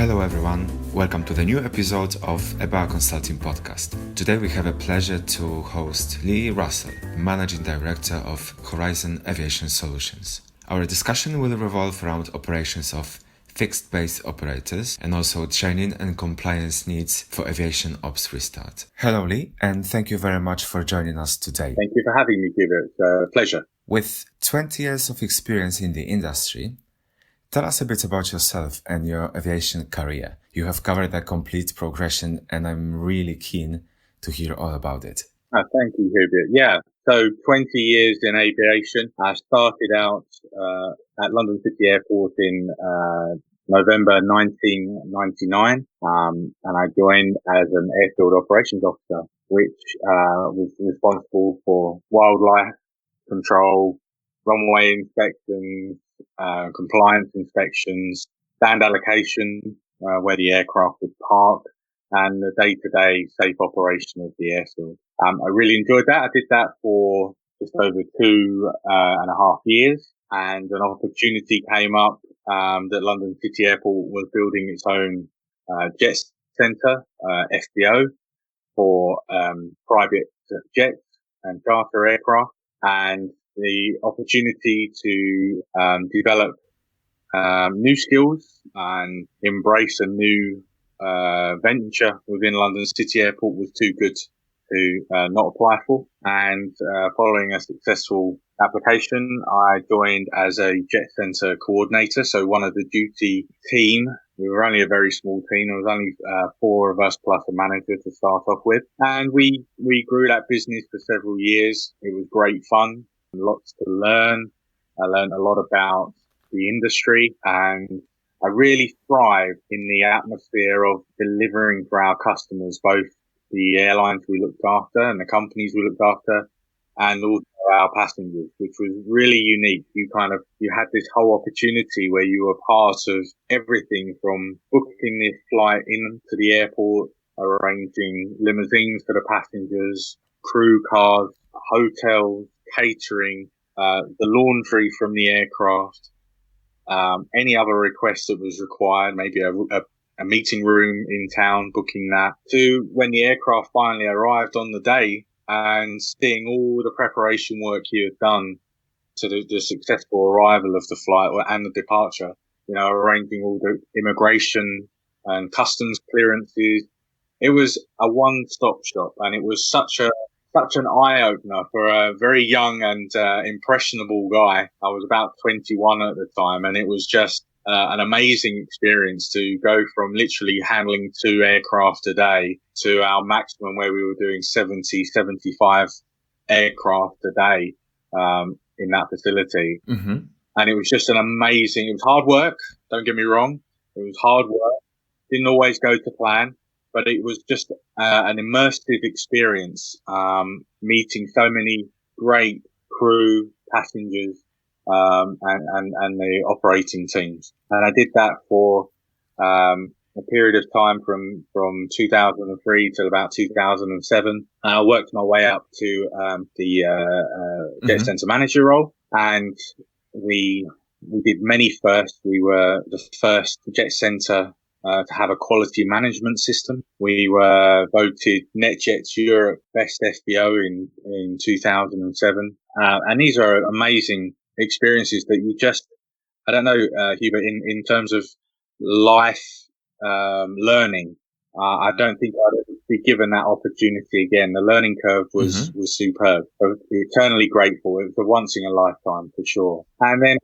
Hello everyone, welcome to the new episode of FBO Consulting Podcast. Today we have a pleasure to host Lee Russell, Managing Director of Horizon Aviation Solutions. Our discussion will revolve around operations of fixed-base operators and also training and compliance needs for aviation ops restart. Hello Lee, and thank you very much for joining us today. Thank you for having me, Hubert. It's a pleasure. With 20 years of experience in the industry, tell us a bit about yourself and your aviation career. You have covered a complete progression and I'm really keen to hear all about it. Thank you, Hubert. Yeah, so 20 years in aviation. I started out at London City Airport in November 1999, and I joined as an airfield operations officer, which was responsible for wildlife control, runway inspections, compliance inspections, land allocation, where the aircraft would park, and the day-to-day safe operation of the airfield. I really enjoyed that. I did that for just over 2.5 years, and an opportunity came up that London City Airport was building its own jet centre, FBO, for private jets and charter aircraft, and the opportunity to develop new skills and embrace a new venture within London City Airport was too good to not apply for. And following a successful application, I joined as a jet centre coordinator, so one of the duty team. We were only a very small team. There was only 4 of us plus a manager to start off with. And we grew that business for several years. It was great fun, lots to learn. I learned a lot about the industry, and I really thrive in the atmosphere of delivering for our customers, both the airlines we looked after and the companies we looked after, and also our passengers, which was really unique. You had this whole opportunity where you were part of everything from booking this flight into the airport, arranging limousines for the passengers, crew cars, hotels, catering, the laundry from the aircraft, any other request that was required, maybe a meeting room in town, booking that, to when the aircraft finally arrived on the day and seeing all the preparation work you had done to the successful arrival of the flight and the departure, arranging all the immigration and customs clearances. It was a one-stop shop, and it was such an eye-opener for a very young and impressionable guy. I was about 21 at the time, and it was just an amazing experience to go from literally handling 2 aircraft a day to our maximum where we were doing 70, 75 aircraft a day in that facility. Mm-hmm. And it was just it was hard work, don't get me wrong. It was hard work. Didn't always go to plan. But it was just an immersive experience, meeting so many great crew, passengers, and the operating teams. And I did that for a period of time from 2003 till about 2007. And I worked my way up to the jet centre manager role, and we did many firsts. We were the first jet centre to have a quality management system. We were voted NetJets Europe Best FBO in 2007. And these are amazing experiences that I don't know, Hubert, in terms of life, learning, I don't think I'd ever be given that opportunity again. The learning curve was superb. I was eternally grateful. It was a once in a lifetime for sure. And then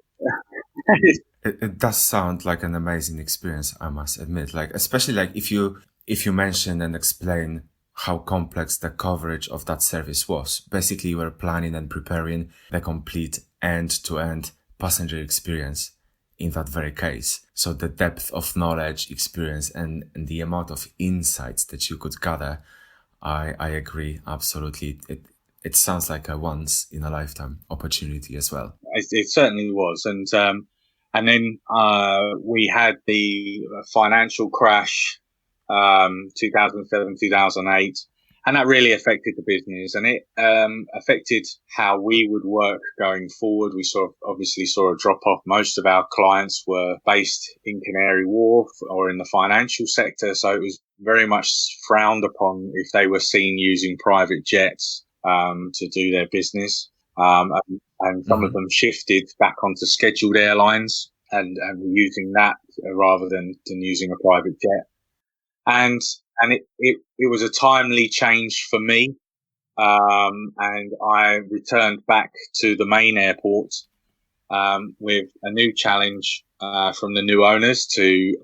It does sound like an amazing experience, I must admit. Especially if you mention and explain how complex the coverage of that service was. Basically, you were planning and preparing the complete end-to-end passenger experience in that very case. So the depth of knowledge, experience, and the amount of insights that you could gather, I agree absolutely. It sounds like a once in a lifetime opportunity as well. It certainly was, and then we had the financial crash, 2007, 2008, And that really affected the business, and it affected how we would work going forward. We obviously saw a drop off. Most of our clients were based in Canary Wharf or in the financial sector, so it was very much frowned upon if they were seen using private jets to do their business. And some of them shifted back onto scheduled airlines and using that rather than using a private jet. And it was a timely change for me. And I returned back to the main airport with a new challenge from the new owners to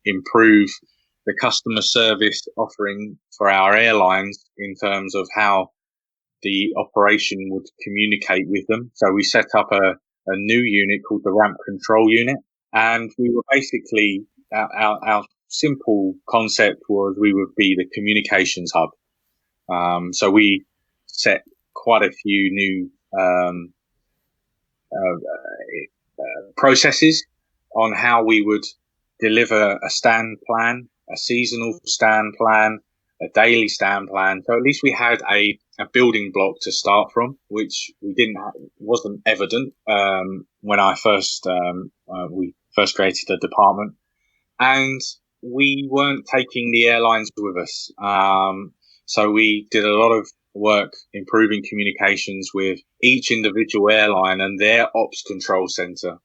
improve the customer service offering for our airlines in terms of how the operation would communicate with them. So we set up a new unit called the ramp control unit, and we were basically our simple concept was we would be the communications hub. So we set quite a few new processes on how we would deliver a stand plan, a seasonal stand plan, a daily stand plan. So at least we had a building block to start from, which wasn't evident when we first created the department. And we weren't taking the airlines with us. So we did a lot of work improving communications with each individual airline and their ops control center.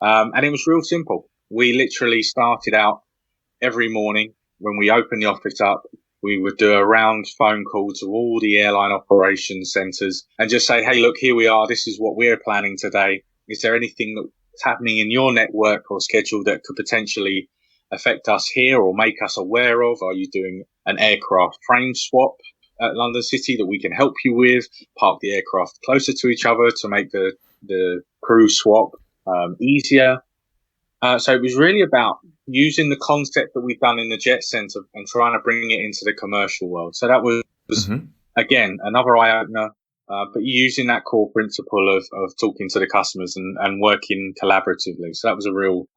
And it was real simple. We literally started out every morning when we opened the office up. We would do a round phone call to all the airline operations centers and just say, hey, look, here we are. This is what we're planning today. Is there anything that's happening in your network or schedule that could potentially affect us here or make us aware of? Are you doing an aircraft frame swap at London City that we can help you with? Park the aircraft closer to each other to make the crew swap easier. So it was really about using the concept that we've done in the Jet Centre and trying to bring it into the commercial world. So that was, again, another eye-opener, but using that core principle of talking to the customers and working collaboratively. So that was a real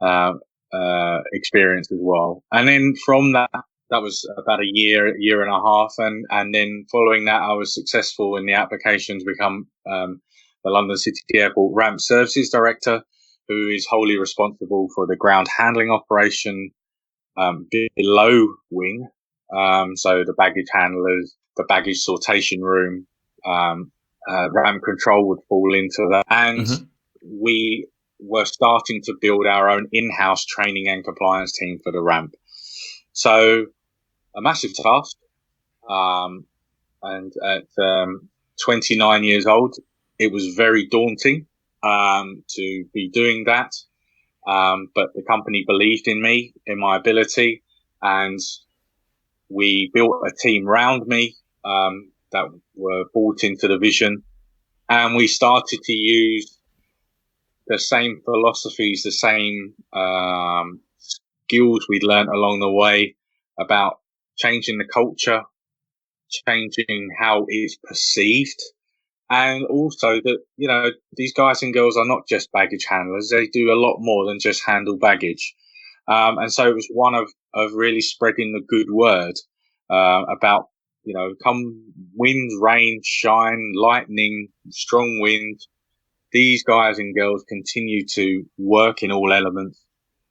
experience as well. And then from that was about a year and a half. And then following that, I was successful in the application to become the London City Airport Ramp Services Director, who is wholly responsible for the ground handling operation below wing. So the baggage handlers, the baggage sortation room, ramp control would fall into that. And we were starting to build our own in-house training and compliance team for the ramp. So a massive task. And at 29 years old, it was very daunting to be doing that. But the company believed in me, in my ability, and we built a team around me that were bought into the vision. And we started to use the same philosophies, the same skills we'd learned along the way about changing the culture, changing how it's perceived. And also that, you know, these guys and girls are not just baggage handlers. They do a lot more than just handle baggage. And so it was one of really spreading the good word about, you know, come wind, rain, shine, lightning, strong wind. These guys and girls continue to work in all elements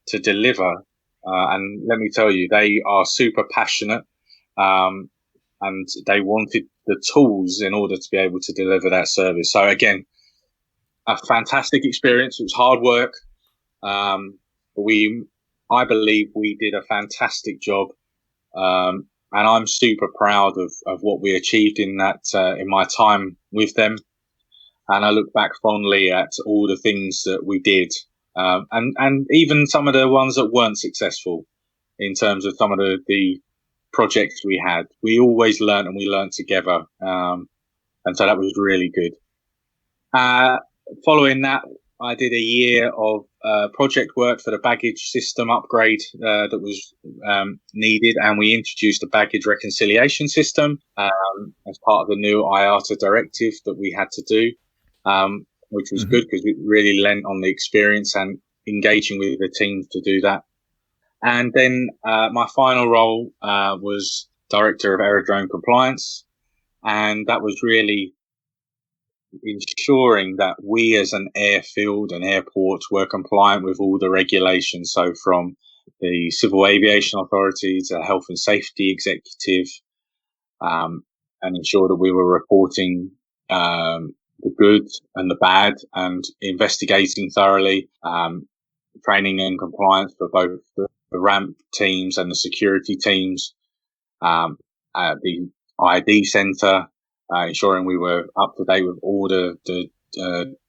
to deliver. And let me tell you, they are super passionate. And they wanted the tools in order to be able to deliver that service. So again, a fantastic experience. It was hard work. I believe we did a fantastic job. And I'm super proud of what we achieved in my time with them. And I look back fondly at all the things that we did. And even some of the ones that weren't successful in terms of some of the projects we had. We always learned and we learned together. And so that was really good. Following that, I did a year of project work for the baggage system upgrade that was needed. And we introduced a baggage reconciliation system as part of the new IATA directive that we had to do, which was good because it really lent on the experience and engaging with the teams to do that. And then my final role was Director of Aerodrome Compliance. And that was really ensuring that we as an airfield and airport were compliant with all the regulations. So from the Civil Aviation Authority to Health and Safety Executive, and ensure that we were reporting the good and the bad and investigating thoroughly, training and compliance for both the ramp teams and the security teams, at the ID centre, ensuring we were up to date with all the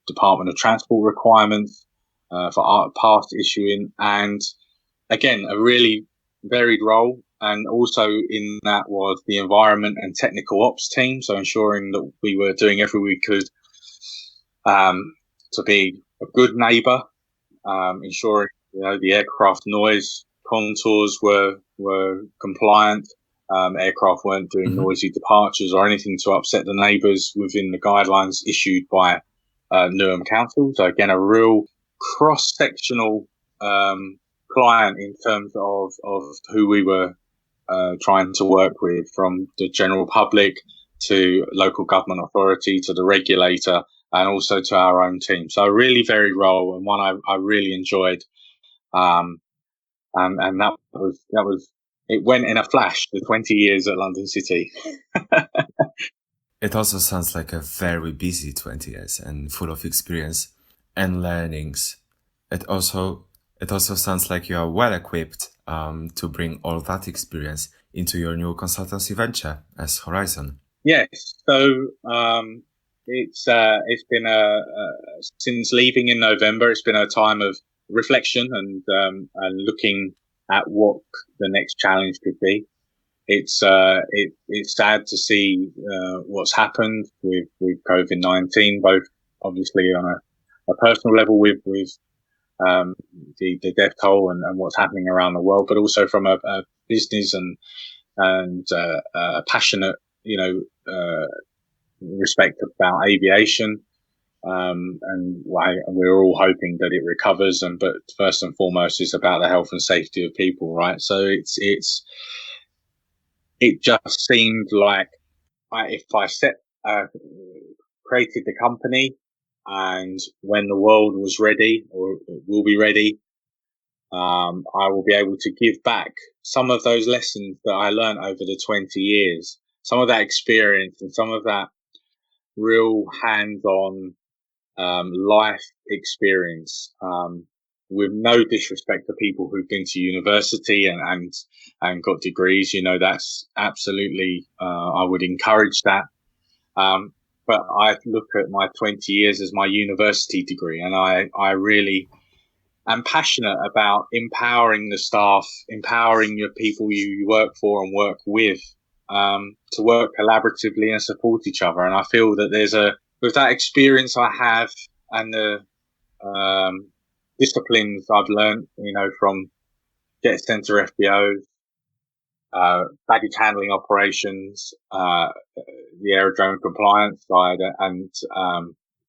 Department of Transport requirements for pass issuing, and again, a really varied role. And also in that was the environment and technical ops team, so ensuring that we were doing everything we could to be a good neighbour, ensuring the aircraft noise contours were compliant. Aircraft weren't doing noisy departures or anything to upset the neighbours within the guidelines issued by Newham Council. So again, a real cross-sectional client in terms of who we were trying to work with, from the general public to local government authority to the regulator, and also to our own team. So a really varied role, and one I really enjoyed. And that was it went in a flash, the 20 years at London City. It also sounds like a very busy 20 years and full of experience and learnings. It also sounds like you are well equipped to bring all that experience into your new consultancy venture as Horizon. Yes. So it's been since leaving in November, it's been a time of reflection and looking at what the next challenge could be. It's sad to see what's happened with COVID-19, both obviously on a personal level with the death toll and what's happening around the world, but also from a business and a passionate respect about aviation. And we're all hoping that it recovers. But first and foremost, it's about the health and safety of people, right? So it just seemed like if I created the company, and when the world was ready or will be ready, I will be able to give back some of those lessons that I learned over the 20 years, some of that experience and some of that real hands-on life experience, with no disrespect to people who've been to university and got degrees. That's absolutely, I would encourage that. But I look at my 20 years as my university degree, and I really am passionate about empowering the staff, empowering your people you work for and work with, to work collaboratively and support each other. And I feel that with that experience I have and the disciplines I've learned, from jet center FBOs, baggage handling operations, the aerodrome compliance side, and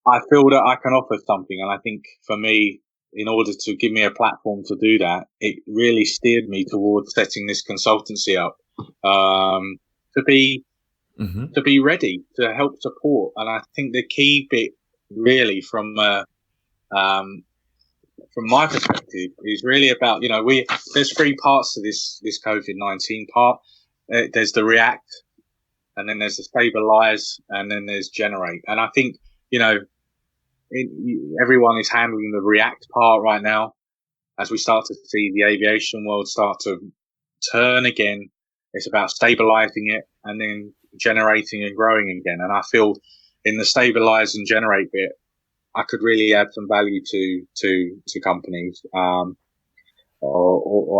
I feel that I can offer something. And I think for me, in order to give me a platform to do that, it really steered me towards setting this consultancy up, to be ready to help support. And I think the key bit really from my perspective is really about, there's three parts to this COVID-19 part. There's the react, and then there's the stabilize, and then there's generate. And I think, everyone is handling the react part right now, as we start to see the aviation world start to turn again. It's about stabilizing it and then generating and growing again. And I feel in the stabilize and generate bit, I could really add some value to companies, or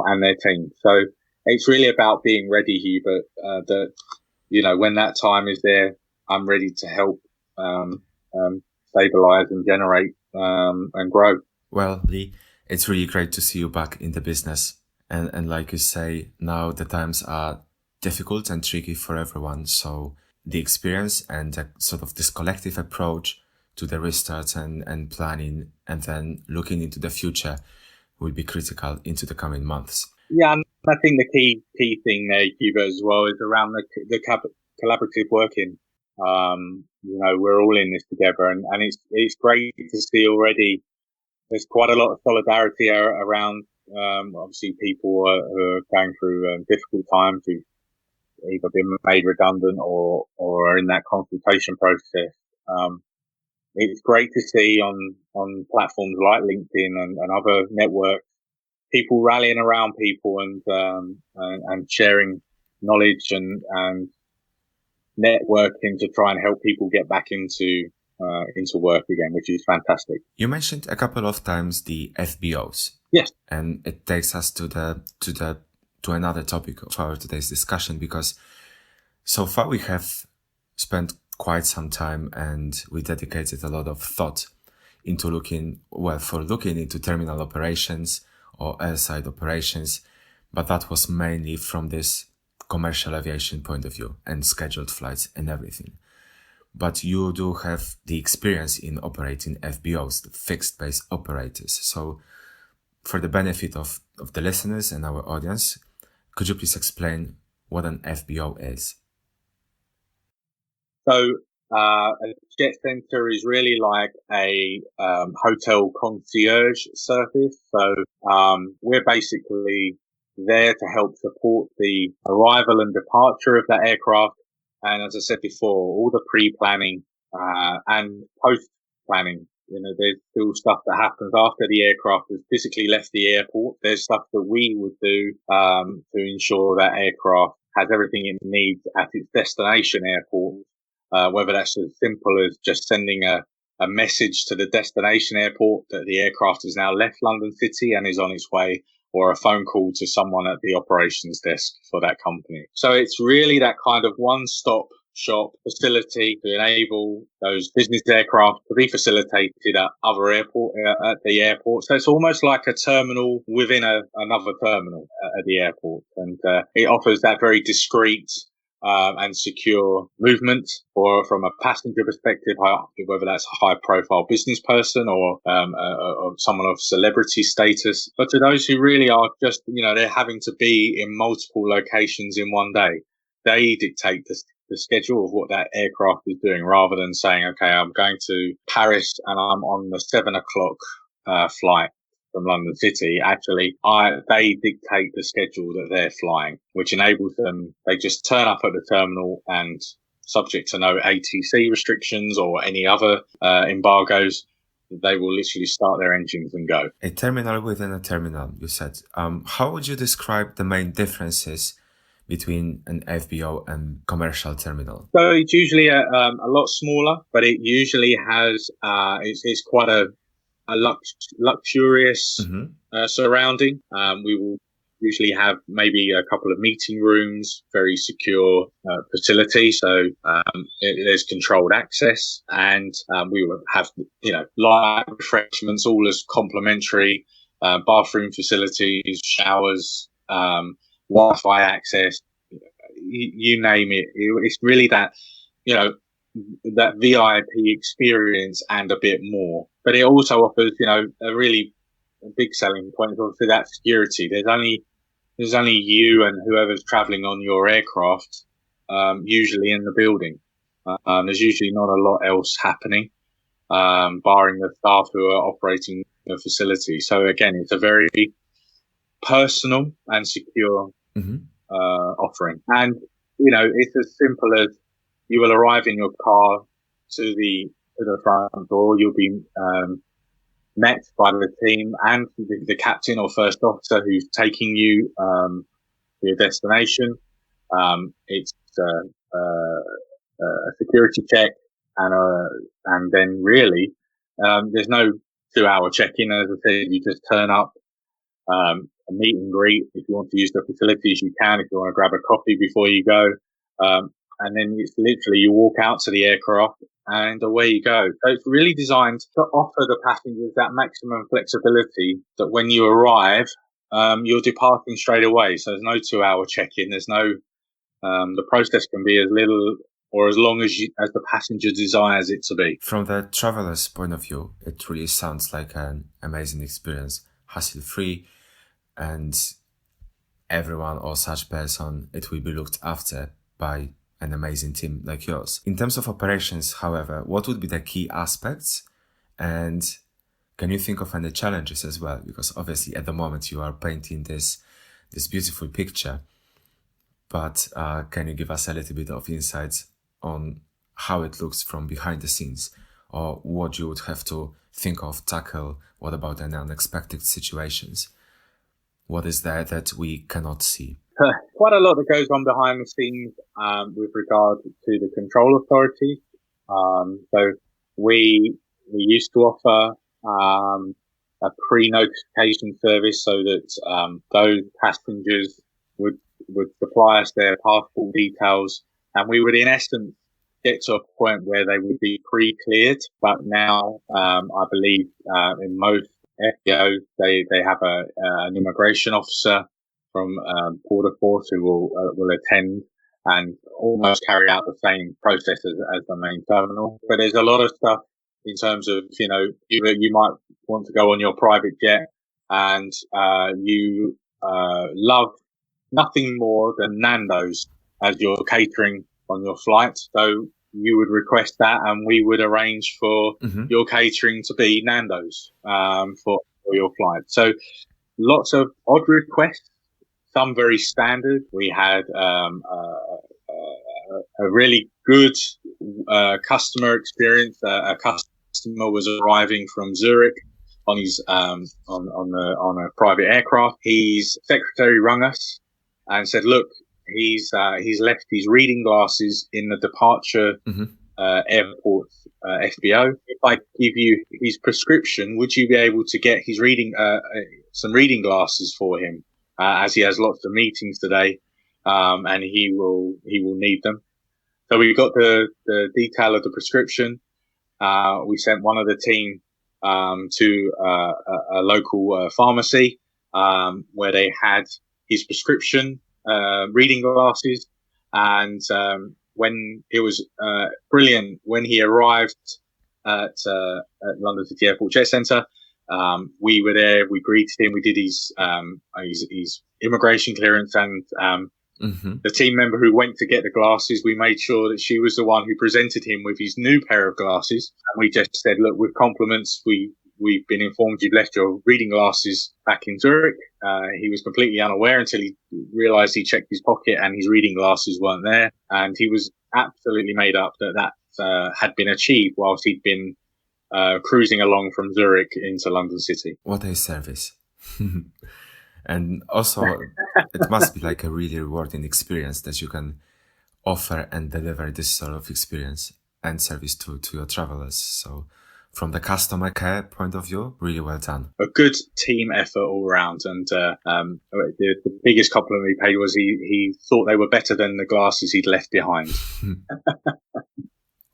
and their teams. So it's really about being ready, Hubert, that, when that time is there, I'm ready to help, stabilize and generate, and grow. Well, Lee, it's really great to see you back in the business. And like you say, now the times are difficult and tricky for everyone. So the experience and sort of this collective approach to the restart and planning and then looking into the future will be critical into the coming months. Yeah, and I think the key thing there, Hubert, as well, is around the collaborative working. We're all in this together, and it's great to see already. There's quite a lot of solidarity around. Obviously, people who are going through difficult times, who've either been made redundant or are in that consultation process. It's great to see on platforms like LinkedIn and other networks, people rallying around people and sharing knowledge and networking to try and help people get back into work again, which is fantastic. You mentioned a couple of times the FBOs. Yes. And it takes us to another topic of our today's discussion, because so far we have spent quite some time and we dedicated a lot of thought into looking into terminal operations or airside operations, but that was mainly from this commercial aviation point of view and scheduled flights and everything. But you do have the experience in operating FBOs, the fixed base operators. So for the benefit of the listeners and our audience, could you please explain what an FBO is? So a jet center is really like a hotel concierge service. So we're basically there to help support the arrival and departure of that aircraft. And as I said before, all the pre-planning and post-planning. There's still stuff that happens after the aircraft has physically left the airport. There's stuff that we would do to ensure that aircraft has everything it needs at its destination airport. Whether that's as simple as just sending a message to the destination airport that the aircraft has now left London City and is on its way, or a phone call to someone at the operations desk for that company. So it's really that kind of one-stop shop facility to enable those business aircraft to be facilitated at the airport. So it's almost like a terminal within another terminal at the airport, and it offers that very discreet and secure movement, or from a passenger perspective, whether that's a high-profile business person or someone of celebrity status. But to those who really are just, they're having to be in multiple locations in one day, they dictate the schedule of what that aircraft is doing, rather than saying, okay, I'm going to Paris and I'm on the 7:00 flight from London City. Actually, they dictate the schedule that they're flying, which enables them, they just turn up at the terminal and, subject to no ATC restrictions or any other embargoes, they will literally start their engines and go. A terminal within a terminal, you said. How would you describe the main differences between an FBO and commercial terminal? So it's usually a lot smaller, but it usually has, it's quite a luxurious surrounding. We will usually have maybe a couple of meeting rooms, very secure facility. So there's controlled access, and we will have light refreshments, all as complimentary, bathroom facilities, showers, Wi-Fi access, you name it. It's really that that VIP experience and a bit more. But it also offers, a really big selling point is obviously that security. There's only you and whoever's traveling on your aircraft, usually in the building. There's usually not a lot else happening, barring the staff who are operating the facility. So again, it's a very personal and secure offering. And, it's as simple as you will arrive in your car to the front door. You'll be met by the team and the captain or first officer who's taking you to your destination. It's a security check, and then really there's no 2-hour check-in. As I said, you just turn up, a meet and greet. If you want to use the facilities, you can. If you want to grab a coffee before you go, and then it's literally you walk out to the aircraft and away you go. So it's really designed to offer the passengers that maximum flexibility that when you arrive, you're departing straight away. So there's no 2-hour check-in. There's no, the process can be as little or as long as the passenger desires it to be. From the traveler's point of view, it really sounds like an amazing experience, hassle-free, and everyone or such person, it will be looked after by an amazing team like yours. In terms of operations, however, what would be the key aspects? And can you think of any challenges as well? Because obviously at the moment you are painting this beautiful picture, but can you give us a little bit of insights on how it looks from behind the scenes, or what you would have to think of, tackle? What about any unexpected situations? What is there that we cannot see? Quite a lot that goes on behind the scenes with regard to the control authorities. So we used to offer a pre-notification service so that those passengers would supply us their passport details, and we would in essence get to a point where they would be pre-cleared. But now I believe in most FBO they have an immigration officer from Border Force who will attend and almost carry out the same process as the main terminal. But there's a lot of stuff in terms of, you might want to go on your private jet and you love nothing more than Nando's as your catering on your flight. So you would request that and we would arrange for your catering to be Nando's for your flight. So lots of odd requests, some very standard. We had a really good customer experience. A customer was arriving from Zurich on his on a private aircraft. His secretary rang us and said, "Look, he's left his reading glasses in the departure airport FBO. If I give you his prescription, would you be able to get his some reading glasses for him, as he has lots of meetings today, and he will need them?" So we got the detail of the prescription. We sent one of the team to a local pharmacy where they had his prescription reading glasses, and when it was brilliant when he arrived at London City Airport Jet Centre. We were there. We greeted him. We did his immigration clearance, and the team member who went to get the glasses, we made sure that she was the one who presented him with his new pair of glasses. And we just said, "Look, with compliments, we've been informed you've left your reading glasses back in Zurich." He was completely unaware until he realised he checked his pocket and his reading glasses weren't there. And he was absolutely made up that had been achieved whilst he'd been cruising along from Zurich into London City. What a service. And also, it must be like a really rewarding experience that you can offer and deliver this sort of experience and service to your travelers. So from the customer care point of view, really well done. A good team effort all around. And the biggest compliment he paid was he thought they were better than the glasses he'd left behind.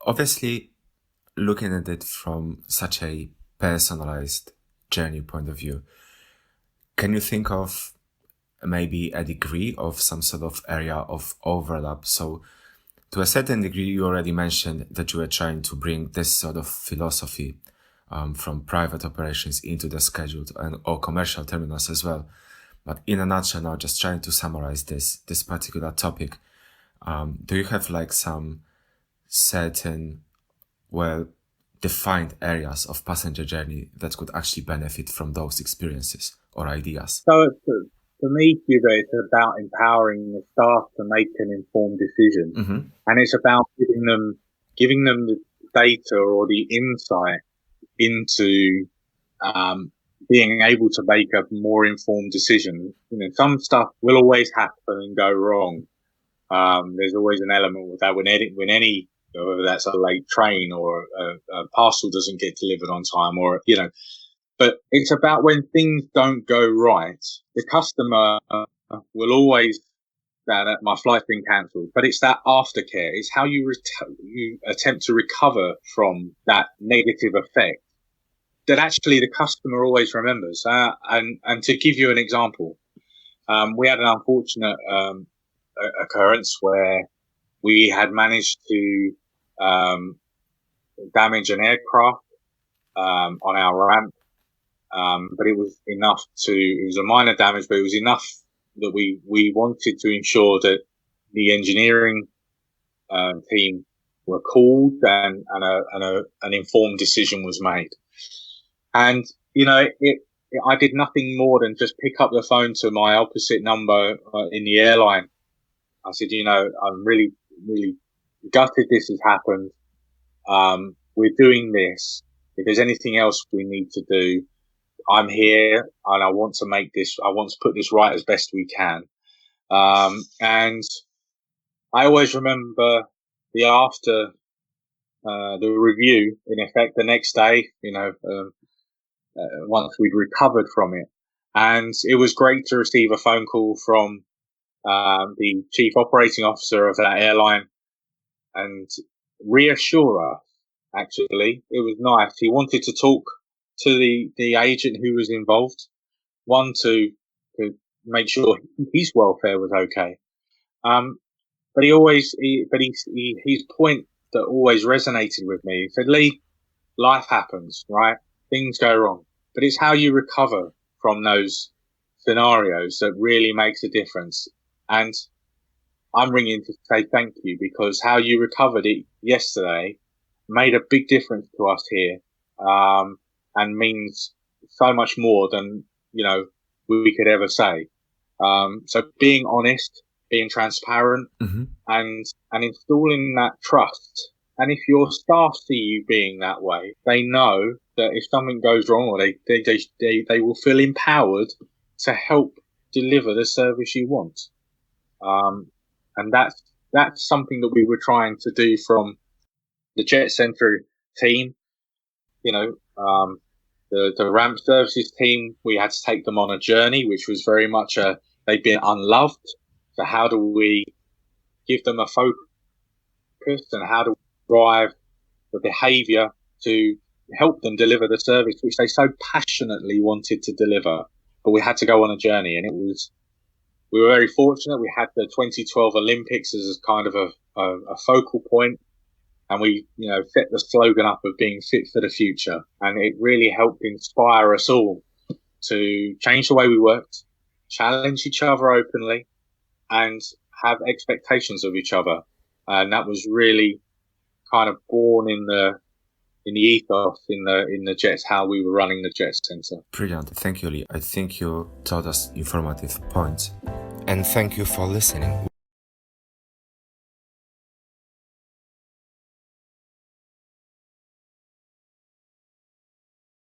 Obviously, looking at it from such a personalized journey point of view, can you think of maybe a degree of some sort of area of overlap? So to a certain degree, you already mentioned that you were trying to bring this sort of philosophy from private operations into the scheduled or commercial terminals as well. But in a nutshell now, just trying to summarize this particular topic, do you have like some certain, defined areas of passenger journey that could actually benefit from those experiences or ideas? So for me, Hubert, it's about empowering the staff to make an informed decision. And it's about giving them the data or the insight into being able to make a more informed decision. Some stuff will always happen and go wrong. There's always an element with that when any whether that's a late train or a parcel doesn't get delivered on time, or but it's about when things don't go right, the customer will always that my flight's been cancelled. But it's that aftercare. It's how you attempt to recover from that negative effect that actually the customer always remembers. And to give you an example, we had an unfortunate occurrence where we had managed to damage an aircraft on our ramp. But it was a minor damage, but it was enough that we wanted to ensure that the engineering team were called, and an informed decision was made. And I did nothing more than just pick up the phone to my opposite number in the airline. I said, I'm really, really gutted this has happened. We're doing this. If there's anything else we need to do, I'm here, and I want to put this right as best we can. And I always remember the review, in effect, the next day, once we'd recovered from it. And it was great to receive a phone call from the chief operating officer of that airline and reassure us. Actually, it was nice. He wanted to talk to the agent who was involved, one to make sure his welfare was okay. But his point that always resonated with me, he said, Lee, life happens, right? Things go wrong, but it's how you recover from those scenarios that really makes a difference. And I'm ringing to say thank you, because how you recovered it yesterday made a big difference to us here, and means so much more than, we could ever say. So being honest, being transparent, and installing that trust. And if your staff see you being that way, they know that if something goes wrong, or they will feel empowered to help deliver the service you want. And that's something that we were trying to do from the Jet Center team. The ramp services team, we had to take them on a journey, which was very much they'd been unloved. So how do we give them a focus, and how do we drive the behaviour to help them deliver the service which they so passionately wanted to deliver? But we had to go on a journey, and we were very fortunate. We had the 2012 Olympics as kind of a focal point, and we, set the slogan up of being fit for the future. And it really helped inspire us all to change the way we worked, challenge each other openly, and have expectations of each other. And that was really kind of born in the ethos in the Jets, how we were running the Jets Center. Brilliant. Thank you, Lee. I think you taught us informative points. And thank you for listening.